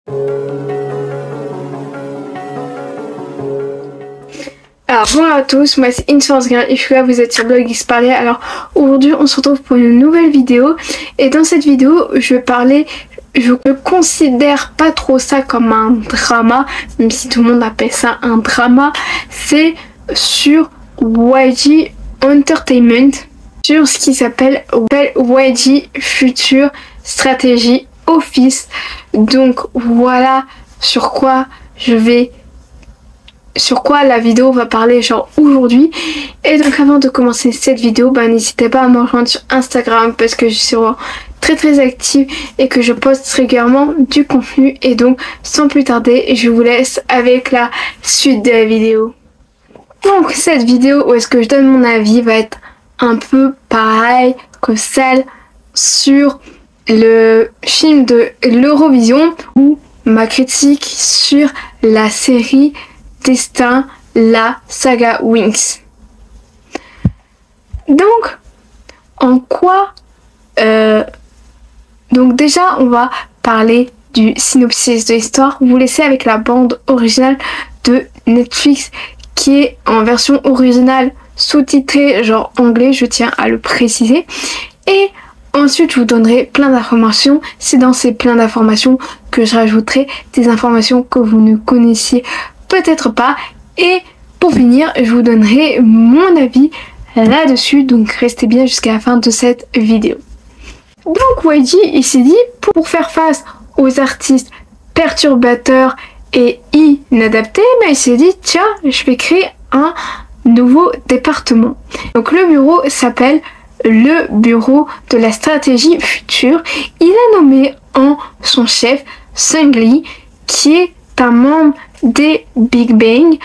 Alors bonjour à tous, moi c'est InSourceGirl et je suis là, vous êtes sur Blog X Parler. Alors aujourd'hui on se retrouve pour une nouvelle vidéo et dans cette vidéo je vais parler, je ne considère pas trop ça comme un drama, même si tout le monde appelle ça un drama, c'est sur YG Entertainment, sur ce qui s'appelle YG Future Strategy Office. Donc voilà sur quoi la vidéo va parler genre aujourd'hui. Et donc avant de commencer cette vidéo, n'hésitez pas à me rejoindre sur Instagram parce que je suis vraiment très active et que je poste régulièrement du contenu. Et donc sans plus tarder, je vous laisse avec la suite de la vidéo. Donc cette vidéo où est-ce que je donne mon avis va être un peu pareil que celle sur le film de l'Eurovision ou ma critique sur la série Destin, la saga Winx. Donc, en quoi donc déjà, on va parler du synopsis de l'histoire. Vous laissez avec la bande originale de Netflix qui est en version originale sous-titrée genre anglais, je tiens à le préciser. Et ensuite, je vous donnerai plein d'informations. C'est dans ces plein d'informations que je rajouterai des informations que vous ne connaissiez peut-être pas. Et pour finir, je vous donnerai mon avis là-dessus. Donc restez bien jusqu'à la fin de cette vidéo. Donc YG, il s'est dit, pour faire face aux artistes perturbateurs et inadaptés, il s'est dit, tiens, je vais créer un nouveau département. Donc le bureau s'appelle le bureau de la stratégie future. Il a nommé en son chef Sungli, qui est un membre des Big Bang.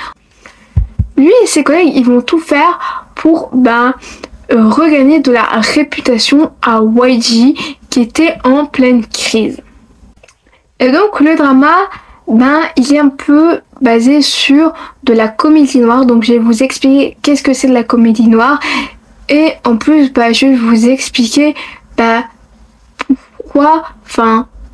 Lui et ses collègues, ils vont tout faire pour regagner de la réputation à YG qui était en pleine crise. Et donc le drama, il est un peu basé sur de la comédie noire. Donc je vais vous expliquer qu'est-ce que c'est de la comédie noire. Et en plus, je vais vous expliquer pourquoi,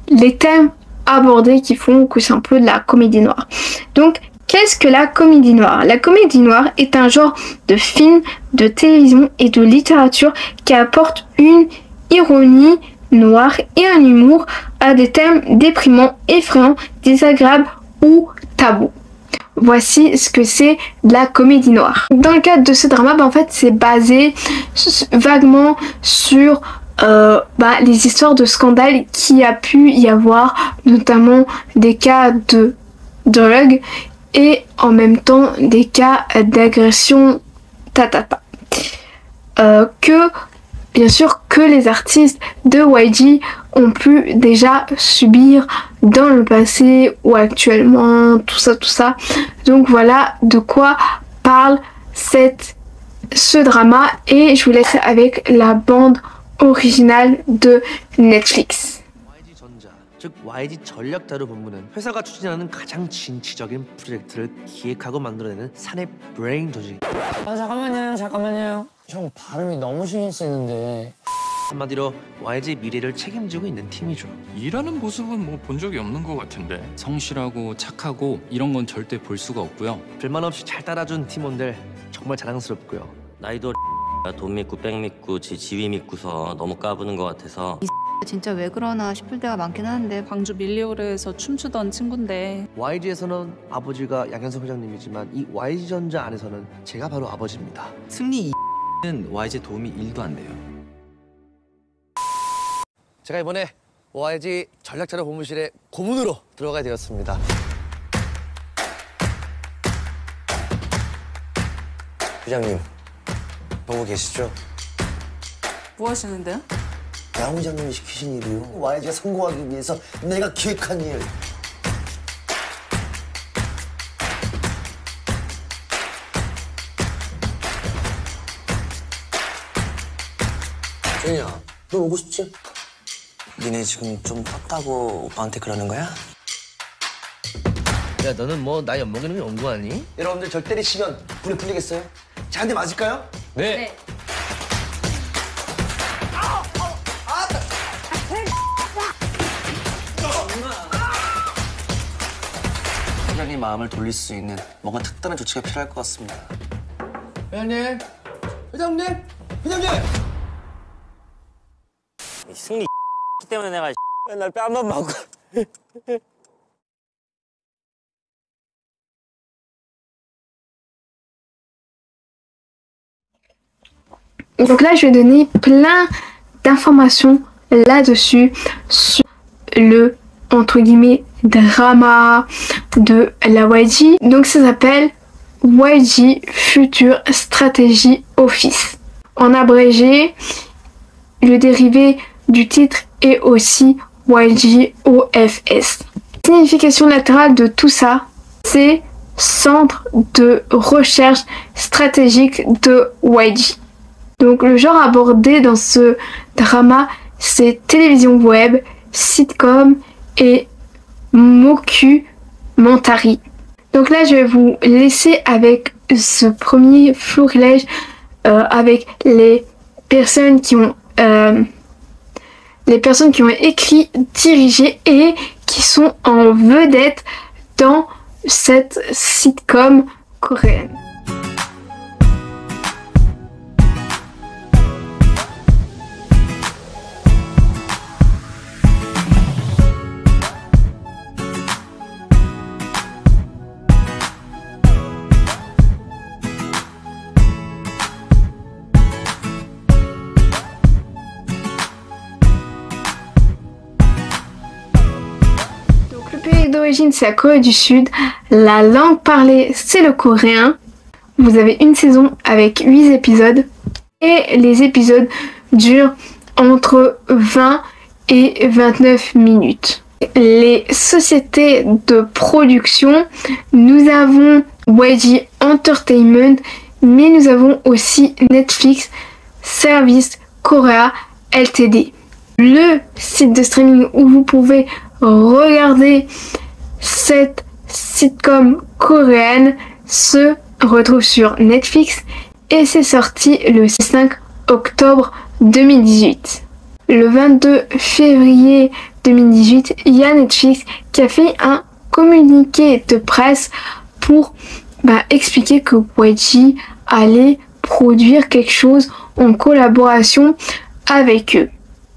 les thèmes abordés qui font que c'est un peu de la comédie noire. Donc, qu'est-ce que la comédie noire? La comédie noire est un genre de film, de télévision et de littérature qui apporte une ironie noire et un humour à des thèmes déprimants, effrayants, désagréables ou tabous. Voici ce que c'est la comédie noire. Dans le cadre de ce drama, en fait, c'est basé vaguement sur les histoires de scandales qui a pu y avoir, notamment des cas de drogue et en même temps des cas d'agression bien sûr que les artistes de YG ont pu déjà subir dans le passé ou actuellement, tout ça. Donc voilà de quoi parle ce drama et je vous laisse avec la bande originale de Netflix. 즉 YG 전략자료본부는 회사가 추진하는 가장 진취적인 프로젝트를 기획하고 만들어내는 사내 브레인 조직. 잠깐만요. 형 발음이 너무 신경 쓰이는데. 한마디로 YG 미래를 책임지고 있는 팀이죠. 일하는 모습은 뭐 본 적이 없는 것 같은데. 성실하고 착하고 이런 건 절대 볼 수가 없고요. 불만 없이 잘 따라준 팀원들 정말 자랑스럽고요. 나이도 돈 믿고 백 믿고 지위 믿고서 너무 까부는 것 같아서 진짜 왜 그러나 싶을 때가 많긴 하는데 광주 밀리오르에서 춤추던 친구인데 YG에서는 아버지가 양현석 회장님이지만 이 YG전자 안에서는 제가 바로 아버지입니다. 승리 는 YG 도움이 1도 안 돼요. 제가 이번에 YG 전략자료 본부실에 고문으로 들어가게 되었습니다. 회장님, 보고 계시죠? 뭐 하시는데요? 양 회장님이 시키신 일이요. YG가 성공하기 위해서 내가 기획한 일. 제니야, 너 오고 싶지? 니네 지금 좀 떴다고 오빠한테 그러는 거야? 야, 너는 뭐 나 엿먹이는 게 연구하니? 여러분들 절 때리시면 불이 풀리겠어요? 자, 한 대 맞을까요? 네. 회장님 마음을 돌릴 수 있는 뭔가 특단의 조치가 필요할 것 같습니다. 회장님, 회장님, 회장님. 승리 때문에 내가 맨날 뺨만 맞고. Donc là, je vais donner plein d'informations là-dessus sur le, entre guillemets, drama de la YG. Donc ça s'appelle YG Future Strategy Office. En abrégé, le dérivé du titre est aussi YG OFS. Signification latérale de tout ça, c'est Centre de recherche stratégique de YG. Donc le genre abordé dans ce drama, c'est télévision web, sitcom et mockumentary. Donc là, je vais vous laisser avec ce premier florilège avec les personnes qui ont écrit, dirigé et qui sont en vedette dans cette sitcom coréenne. D'origine, c'est la Corée du Sud. La langue parlée, c'est le coréen. Vous avez une saison avec 8 épisodes. Et les épisodes durent entre 20 et 29 minutes. Les sociétés de production, nous avons YG Entertainment, mais nous avons aussi Netflix Service Korea Ltd. Le site de streaming où vous pouvez regarder cette sitcom coréenne se retrouve sur Netflix et c'est sorti le 5 octobre 2018. Le 22 février 2018, il y a Netflix qui a fait un communiqué de presse pour expliquer que YG allait produire quelque chose en collaboration avec eux.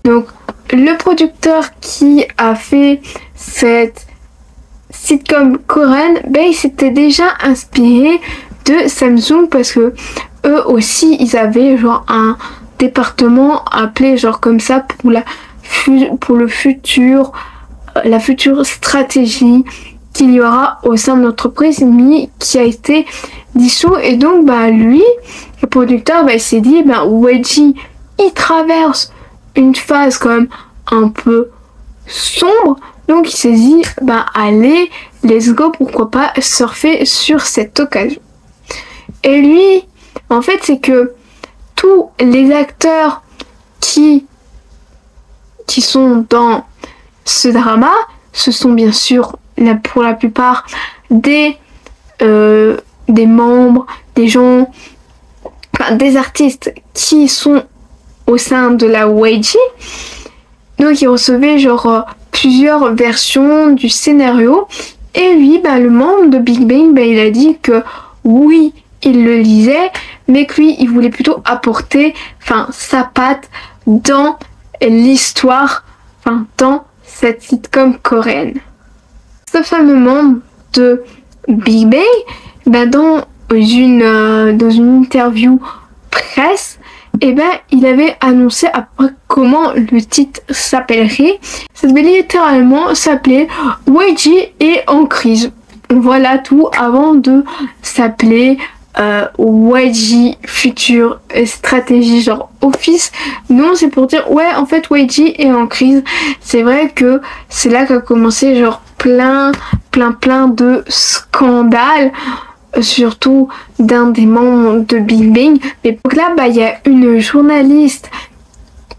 Donc le producteur qui a fait cette sitcom coréenne, il s'était déjà inspiré de Samsung parce que eux aussi ils avaient genre un département appelé genre comme ça pour la future stratégie qu'il y aura au sein de l'entreprise, mais qui a été dissous. Et donc lui, le producteur, il s'est dit YG il traverse une phase quand même un peu sombre, donc il s'est dit allez, let's go, pourquoi pas surfer sur cette occasion. Et lui, en fait, c'est que tous les acteurs qui sont dans ce drama, ce sont bien sûr pour la plupart des membres, des gens, des artistes qui sont au sein de la YG. Donc il recevait plusieurs versions du scénario. Et lui, le membre de Big Bang, il a dit que oui, il le lisait, mais que lui, il voulait plutôt apporter sa patte dans l'histoire, dans cette sitcom coréenne. Ce fameux membre de Big Bang, dans une interview presse, il avait annoncé après comment le titre s'appellerait. Ça devait littéralement s'appeler YG est en crise. Voilà tout avant de s'appeler YG Future Stratégie Office. Non, c'est pour dire en fait YG est en crise. C'est vrai que c'est là qu'a commencé plein de scandales, surtout d'un des membres de Big Bang. Mais donc là, il y a une journaliste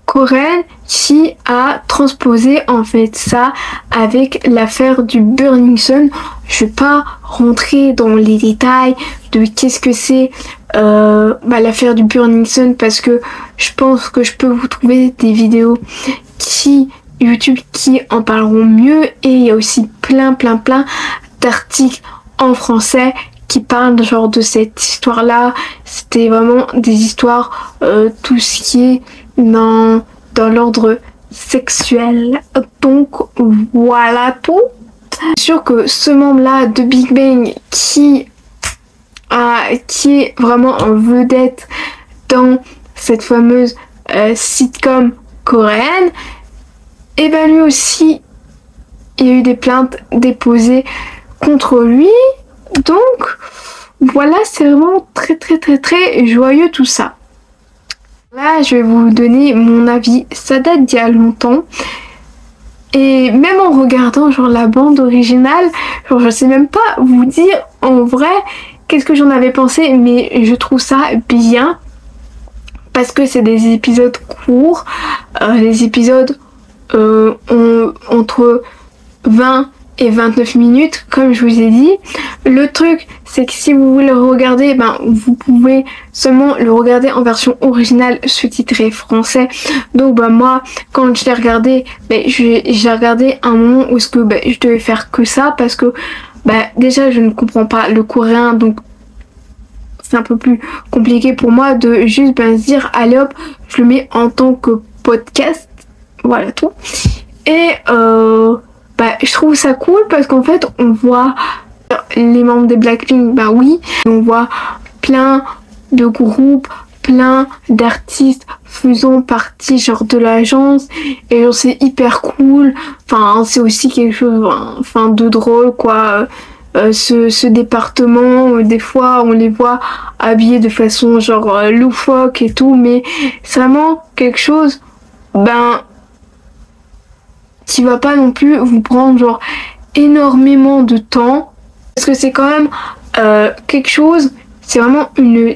coréenne qui a transposé en fait ça avec l'affaire du Burning Sun. Je vais pas rentrer dans les détails de qu'est-ce que c'est l'affaire du Burning Sun, parce que je pense que je peux vous trouver des vidéos YouTube qui en parleront mieux, et il y a aussi plein d'articles en français qui parlent genre de cette histoire-là. C'était vraiment des histoires, tout ce qui est dans l'ordre sexuel. Donc voilà tout. C'est sûr que ce membre-là de Big Bang qui est vraiment en vedette dans cette fameuse sitcom coréenne, et ben lui aussi, il y a eu des plaintes déposées contre lui. Donc voilà, c'est vraiment très joyeux tout ça. Là, je vais vous donner mon avis. Ça date d'il y a longtemps. Et même en regardant genre la bande originale, genre je sais même pas vous dire en vrai qu'est-ce que j'en avais pensé, mais je trouve ça bien parce que c'est des épisodes courts, les épisodes ont entre 20 et 29 minutes comme je vous ai dit. Le truc c'est que si vous voulez le regarder, ben vous pouvez seulement le regarder en version originale sous-titrée français. Donc ben moi quand je l'ai regardé, ben j'ai regardé un moment où est-ce que ben, je devais faire que ça parce que ben, déjà je ne comprends pas le coréen, donc c'est un peu plus compliqué pour moi de juste ben se dire allez hop je le mets en tant que podcast, voilà tout. Et bah, je trouve ça cool parce qu'en fait on voit les membres des Blackpink, bah oui, on voit plein de groupes, plein d'artistes faisant partie genre de l'agence et genre c'est hyper cool. Enfin c'est aussi quelque chose enfin de drôle quoi. Ce département, des fois on les voit habillés de façon genre loufoque et tout, mais c'est vraiment quelque chose ben qui va pas non plus vous prendre genre énormément de temps parce que c'est quand même quelque chose, c'est vraiment une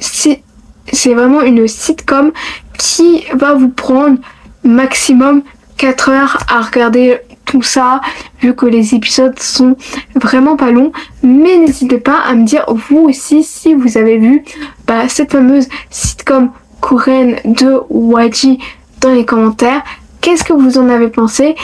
sitcom qui va vous prendre maximum 4 heures à regarder tout ça, vu que les épisodes sont vraiment pas longs. Mais n'hésitez pas à me dire vous aussi si vous avez vu bah, cette fameuse sitcom coréenne de YG dans les commentaires. Qu'est-ce que vous en avez pensé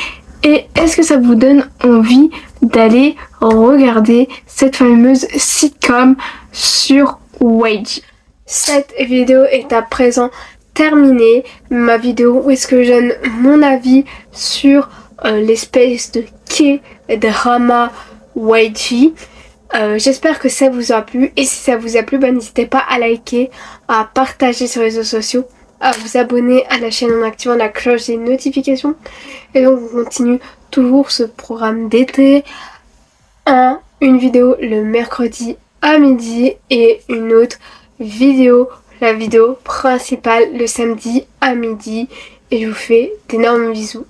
et est-ce que ça vous donne envie d'aller regarder cette fameuse sitcom sur YG? Cette vidéo est à présent terminée. Ma vidéo où est-ce que je donne mon avis sur l'espèce de K-drama YG. J'espère que ça vous a plu et si ça vous a plu, bah, n'hésitez pas à liker, à partager sur les réseaux sociaux, à vous abonner à la chaîne en activant la cloche des notifications. Et donc on continue toujours ce programme d'été. Une vidéo le mercredi à midi et une autre vidéo, la vidéo principale le samedi à midi. Et je vous fais d'énormes bisous.